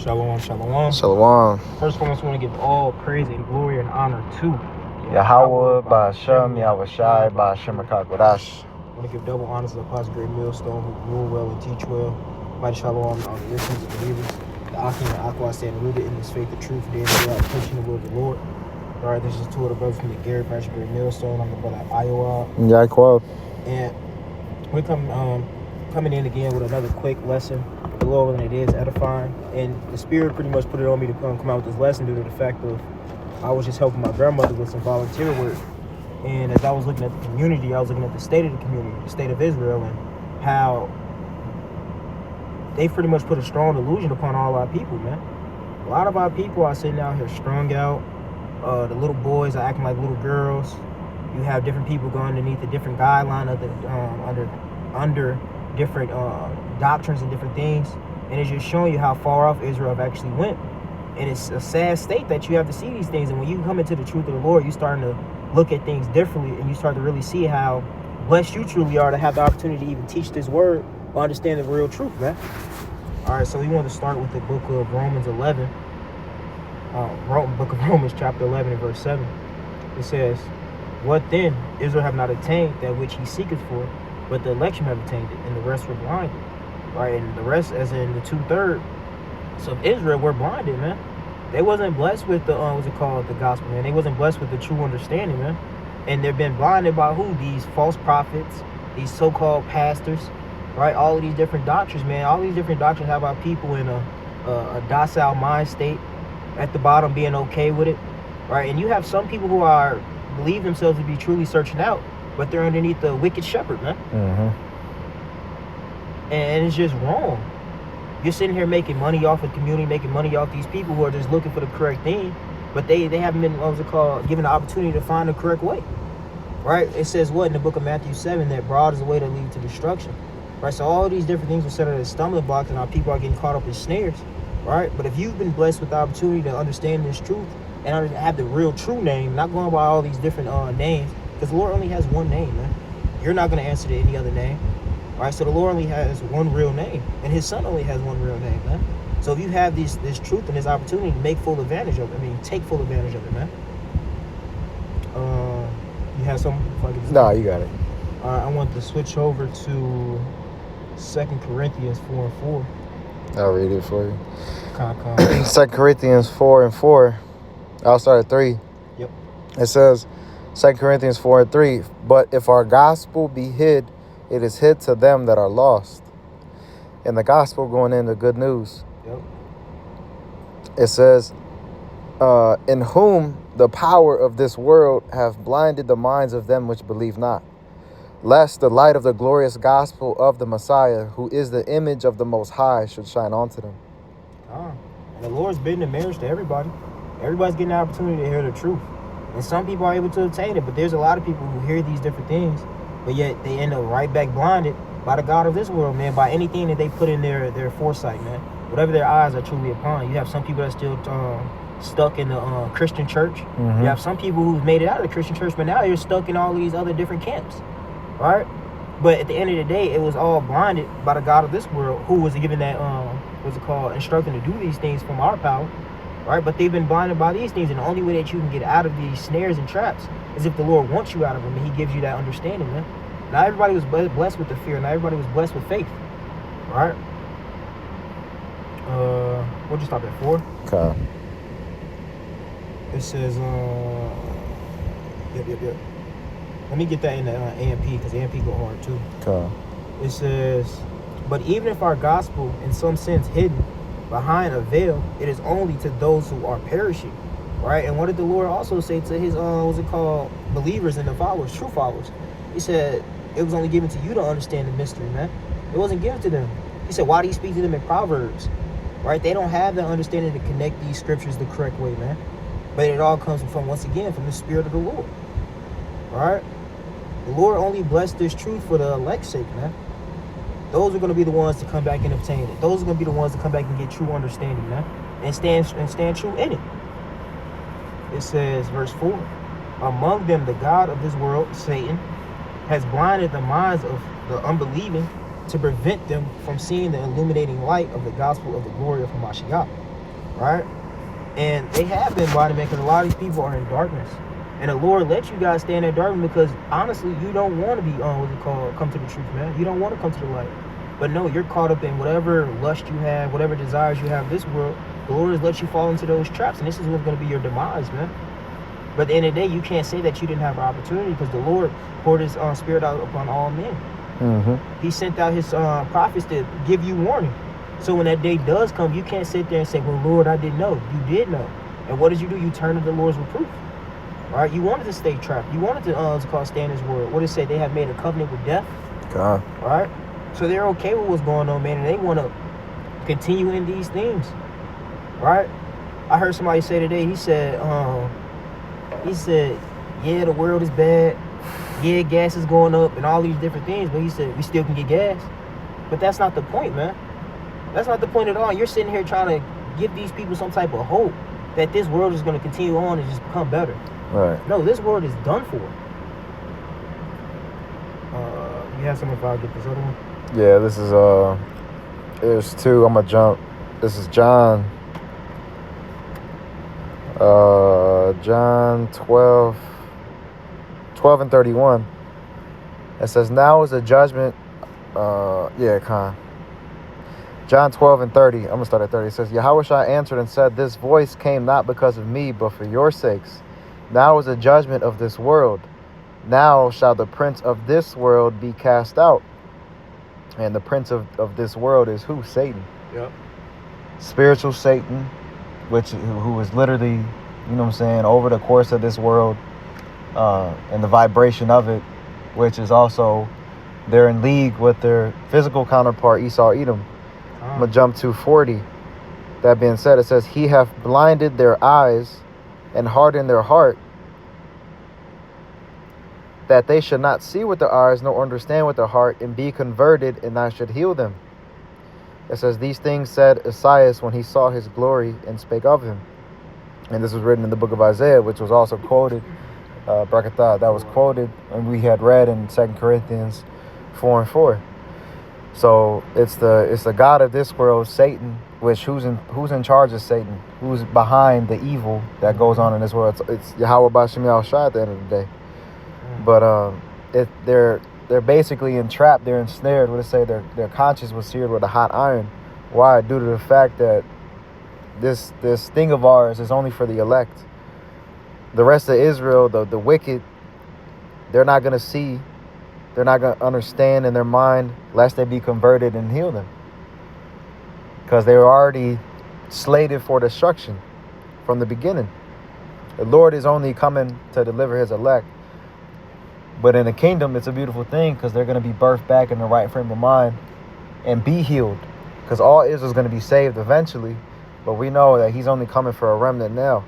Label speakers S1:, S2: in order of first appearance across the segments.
S1: Shalom, shalom.
S2: Shalom.
S1: First one, I just want to give all praise and glory and honor to
S2: Yahweh, Ba'Shem, Yahushai, Ba'Shem HaKadosh.
S1: I want to give double honors to the Apostle Great Millstone, who rule well and teach well. Mighty shalom to all the listeners and believers. The Akim and Aqua stand rooted in this faith, the truth, day and day out, preaching the word of the Lord. All right, this is two of the brothers from the Garrett, Apostle Great Millstone. I'm the brother Iowa.
S2: Yaquab.
S1: And we're coming in again with another quick lesson. The Lord willing, it is edifying, and the Spirit pretty much put it on me to come out with this lesson due to the fact of I was just helping my grandmother with some volunteer work, and as I was looking at the community, I was looking at the state of the community, the state of Israel, and how they pretty much put a strong delusion upon all our people, man. A lot of our people are sitting out here strung out. The little boys are acting like little girls. You have different people going underneath the different guideline of the under different doctrines and different things, and it's just showing you how far off Israel have actually went. And it's a sad state that you have to see these things, and when you come into the truth of the Lord, you're starting to look at things differently, and you start to really see how blessed you truly are to have the opportunity to even teach this word or understand the real truth, man. All right, so we want to start with the book of Romans 11, book of Romans chapter 11 and verse 7. It says, "What then? Israel have not attained that which he seeketh for, but the election have attained it, and the rest were blinded." Right, and the rest, as in the 2/3 of Israel, were blinded, man. They wasn't blessed with the the gospel, man. They wasn't blessed with the true understanding, man. And they've been blinded by who? These false prophets, these so-called pastors, right? All of these different doctrines, man. All these different doctrines have our people in a docile mind state, at the bottom being okay with it, right? And you have some people who believe themselves to be truly searching out, but they're underneath the wicked shepherd, man.
S2: Mm-hmm.
S1: And it's just wrong. You're sitting here making money off of the community, making money off these people who are just looking for the correct thing, but they haven't been, given the opportunity to find the correct way, right? It says what in the book of Matthew 7, that broad is the way that leads to destruction, right? So all these different things are set as stumbling blocks, and our people are getting caught up in snares, right? But if you've been blessed with the opportunity to understand this truth and have the real true name, not going by all these different names, because the Lord only has one name, man. You're not going to answer to any other name. All right, so the Lord only has one real name, and his son only has one real name, man. So if you have this truth and this opportunity, make full advantage of it. Take full advantage of it, man. You have something?
S2: No, you got it.
S1: All right, I want to switch over to 2 Corinthians 4 and 4.
S2: I'll read it for you.
S1: 2
S2: Corinthians 4 and 4. I'll start at 3.
S1: Yep.
S2: It says, 2 Corinthians 4 and 3, "But if our gospel be hid, it is hid to them that are lost." And the gospel going into good news.
S1: Yep.
S2: It says, "In whom the power of this world have blinded the minds of them which believe not, lest the light of the glorious gospel of the Messiah, who is the image of the Most High, should shine onto them."
S1: And the Lord's bidding in marriage to everybody. Everybody's getting the opportunity to hear the truth. And some people are able to obtain it, but there's a lot of people who hear these different things, but yet they end up right back blinded by the God of this world, man, by anything that they put in their foresight, man. Whatever their eyes are truly upon. You have some people that still stuck in the Christian church.
S2: Mm-hmm.
S1: You have some people who've made it out of the Christian church, but now you're stuck in all these other different camps, right? But at the end of the day, it was all blinded by the God of this world, who was given that, instructing to do these things from our power, right? But they've been blinded by these things, and the only way that you can get out of these snares and traps is if the Lord wants you out of them, and he gives you that understanding, man. Not everybody was blessed with the fear. Not everybody was blessed with faith. All right? We'll just stop at 4.
S2: Okay.
S1: It says, yep. Let me get that in the AMP, because AMP go hard too.
S2: Okay.
S1: It says, "But even if our gospel, in some sense hidden behind a veil, it is only to those who are perishing." Right? And what did the Lord also say to his, believers and the followers, true followers? He said, it was only given to you to understand the mystery, man. It wasn't given to them. He said, why do you speak to them in Proverbs? Right? They don't have the understanding to connect these scriptures the correct way, man. But it all comes from the Spirit of the Lord. All right? The Lord only blessed this truth for the elect's sake, man. Those are going to be the ones to come back and obtain it. Those are going to be the ones to come back and get true understanding, man. And stand true in it. It says, verse 4, "Among them the God of this world, Satan, has blinded the minds of the unbelieving to prevent them from seeing the illuminating light of the gospel of the glory of Hamashiach, right? And they have been blinded, man, because a lot of these people are in darkness. And the Lord lets you guys stay in that darkness because, honestly, you don't want to be, come to the truth, man. You don't want to come to the light. But no, you're caught up in whatever lust you have, whatever desires you have in this world. The Lord has let you fall into those traps, and this is what's going to be your demise, man. But at the end of the day, you can't say that you didn't have an opportunity because the Lord poured his spirit out upon all men.
S2: Mm-hmm.
S1: He sent out his prophets to give you warning. So when that day does come, you can't sit there and say, well, Lord, I didn't know. You did know. And what did you do? You turned to the Lord's reproof. All right? You wanted to stay trapped. You wanted to stay in his word. What did it say? They have made a covenant with death.
S2: God.
S1: All right? So they're okay with what's going on, man, and they want to continue in these things. Right? I heard somebody say today, he said, yeah, the world is bad. Yeah, gas is going up and all these different things, but he said we still can get gas. But that's not the point, man. That's not the point at all. You're sitting here trying to give these people some type of hope that this world is going to continue on and just become better.
S2: Right.
S1: No, this world is done for. You have something if I get this other one?
S2: Yeah, this is there's two. I'm gonna jump. This is John 12 and 31. It says, now is the judgment. John 12 and 30. I'm gonna start at 30. It says, Yahushua answered and said, this voice came not because of me, but for your sakes. Now is the judgment of this world. Now shall the prince of this world be cast out. And the prince of this world is who? Satan.
S1: Yep.
S2: Spiritual Satan, who is literally, you know what I'm saying, over the course of this world, and the vibration of it, which is also, they're in league with their physical counterpart, Esau, Edom. I'm going to jump to 40. That being said, it says, he hath blinded their eyes and hardened their heart, that they should not see with their eyes, nor understand with their heart, and be converted, and I should heal them. It says, these things said Esaias when he saw his glory and spake of him. And this was written in the book of Isaiah, which was also quoted, Brakatah, that was quoted, and we had read in 2 Corinthians 4 and 4. So it's the God of this world, Satan, which who's in charge of Satan? Who's behind the evil that goes on in this world? It's Yahweh Bashim Yahushua at the end of the day. But they're basically entrapped, they're ensnared. What they say, their conscience was seared with a hot iron. Why? Due to the fact that this thing of ours is only for the elect. The rest of Israel, the wicked, they're not going to see, they're not going to understand in their mind, lest they be converted and heal them. Because they were already slated for destruction from the beginning. The Lord is only coming to deliver his elect. But in the kingdom, it's a beautiful thing because they're going to be birthed back in the right frame of mind and be healed. Because all Israel is going to be saved eventually. But we know that he's only coming for a remnant now.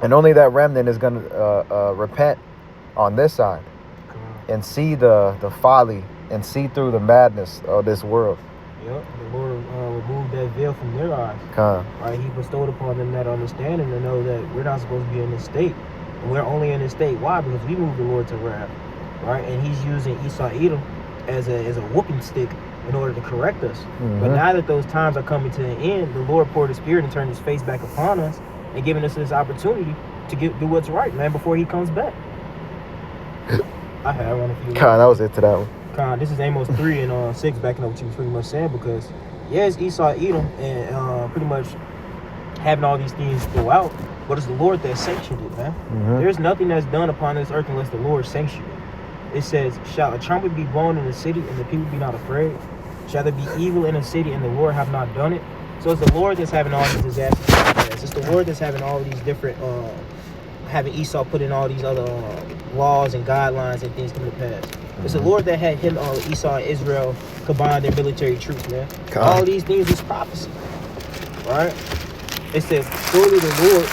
S2: And only that remnant is going to repent on this side and see the folly and see through the madness of this world.
S1: Yep, the Lord removed that veil from their eyes. Right, he bestowed upon them that understanding to know that we're not supposed to be in this state. And we're only in this state. Why? Because we moved the Lord to wrath. Right? And he's using Esau Edom as a whooping stick in order to correct us. Mm-hmm. But now that those times are coming to an end, the Lord poured his spirit and turned his face back upon us and giving us this opportunity to do what's right, man, before he comes back. I have one of you.
S2: That was it to that one.
S1: This is Amos 3 and 6, backing up what you was pretty much saying, because it's Esau Edom and pretty much having all these things go out, but it's the Lord that sanctioned it, man. Mm-hmm. There's nothing that's done upon this earth unless the Lord sanctioned it. It says, shall a trumpet be blown in the city and the people be not afraid? Shall there be evil in the city and the Lord have not done it? So it's the Lord that's having all these disasters. It's the Lord that's having all these different, having Esau put in all these other laws and guidelines and things coming to pass. Mm-hmm. It's the Lord that had him, Esau and Israel combine their military troops, man. All these things is prophecy, right? It says, surely the Lord,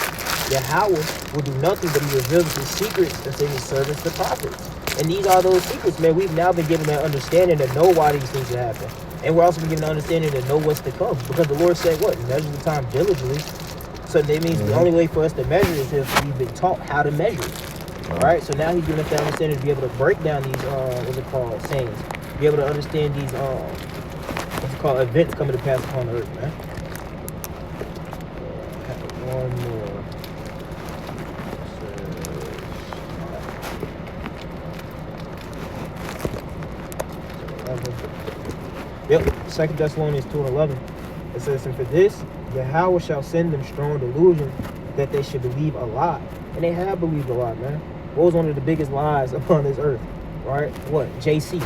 S1: Yahweh, will do nothing but he reveals his secrets unto his servants, the prophets. And these are those secrets, man. We've now been given that understanding to know why these things are happening. And we're also been given the understanding to know what's to come. Because the Lord said, what? Measure the time diligently. So that means the only way for us to measure is if we've been taught how to measure it. All right? So now he's giving us that understanding to be able to break down these, sayings. Be able to understand these, events coming to pass upon the earth, man. one more. Yep, 2 Thessalonians 2:11. It says, and for this, Yahweh shall send them strong delusion that they should believe a lie. And they have believed a lie, man. What was one of the biggest lies upon this earth? Right? What? JC.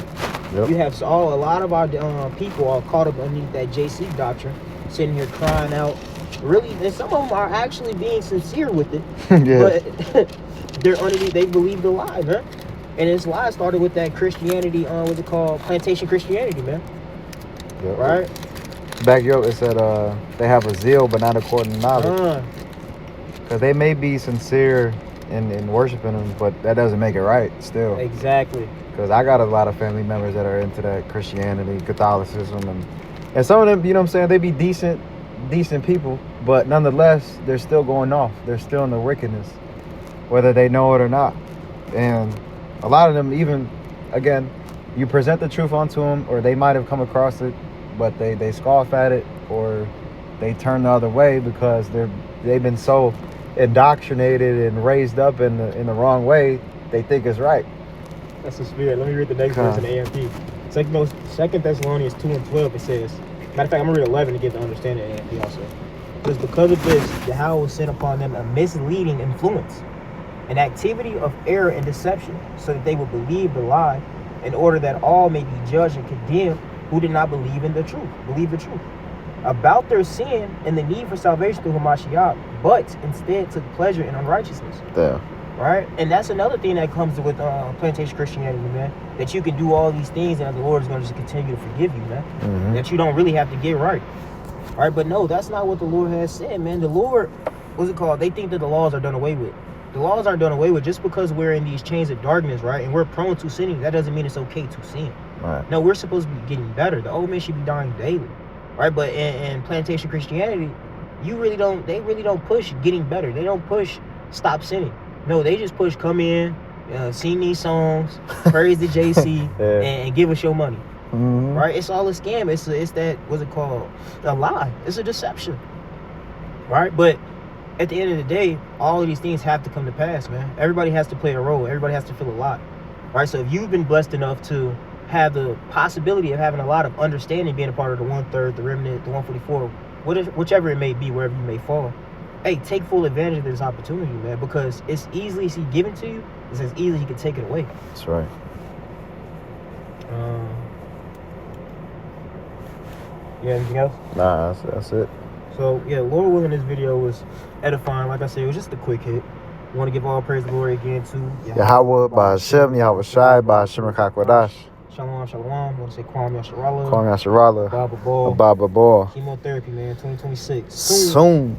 S2: Yep.
S1: You have a lot of our people are caught up underneath that JC doctrine, sitting here crying out. Really, and some of them are actually being sincere with it.
S2: Yeah.
S1: But they're underneath, they believe the lie, man. And this lie started with that Christianity, what's it called? Plantation Christianity, man.
S2: Yep.
S1: Right?
S2: Back up, it said they have a zeal, but not according to knowledge. Because they may be sincere in worshiping him, but that doesn't make it right still.
S1: Exactly.
S2: Because I got a lot of family members that are into that Christianity, Catholicism, and some of them, you know what I'm saying, they be decent people, but nonetheless, they're still going off. They're still in the wickedness, whether they know it or not. And a lot of them, even, again, you present the truth onto them, or they might have come across it, but they scoff at it, or they turn the other way because they've been so indoctrinated and raised up in the wrong way, they think it's right.
S1: That's the spirit. Let me read the next verse in AMP. 2 Thessalonians 2:12, it says, matter of fact, I'm going to read 11 to get the understanding of AMP also. It says, because of this, Yahweh will send upon them a misleading influence, an activity of error and deception, so that they will believe the lie, in order that all may be judged and condemned who did not believe the truth, about their sin and the need for salvation through Hamashiach, but instead took pleasure in unrighteousness.
S2: Yeah.
S1: Right? And that's another thing that comes with plantation Christianity, man. That you can do all these things and the Lord is going to just continue to forgive you, man. Mm-hmm. That you don't really have to get right. All right? But no, that's not what the Lord has said, man. The Lord, what's it called? They think that the laws are done away with. The laws aren't done away with just because we're in these chains of darkness, right? And we're prone to sinning. That doesn't mean it's okay to sin.
S2: Right.
S1: No, we're supposed to be getting better. The old man should be dying daily. Right? But in plantation Christianity, they really don't push getting better. They don't push stop sinning. No, they just push come in, sing these songs, praise the JC, yeah, and give us your money. Mm-hmm. Right? It's all a scam. It's that, what's it called? A lie. It's a deception. Right? But at the end of the day, all of these things have to come to pass, man. Everybody has to play a role. Everybody has to feel a lot. Right? So if you've been blessed enough to have the possibility of having a lot of understanding, being a part of the 1/3, the remnant, the 144, whichever it may be, wherever you may fall, hey, take full advantage of this opportunity, man, because it's easily given to you. It's as easy as you can take it away.
S2: That's right.
S1: Yeah, anything else?
S2: Nah, that's it.
S1: So, yeah, Lord willing, this video was edifying. Like I said, it was just a quick hit. I want to give all praise and glory again to
S2: Yahweh, Ba'ashem, Yahweh Shai, Ba'ashem Rakakwadash.
S1: Shalom, shalom. I want to say Kwam Yasharallah.
S2: Kwam Yasharallah.
S1: Baba Ball.
S2: Baba Ball.
S1: Chemotherapy, man, 2026.
S2: Soon.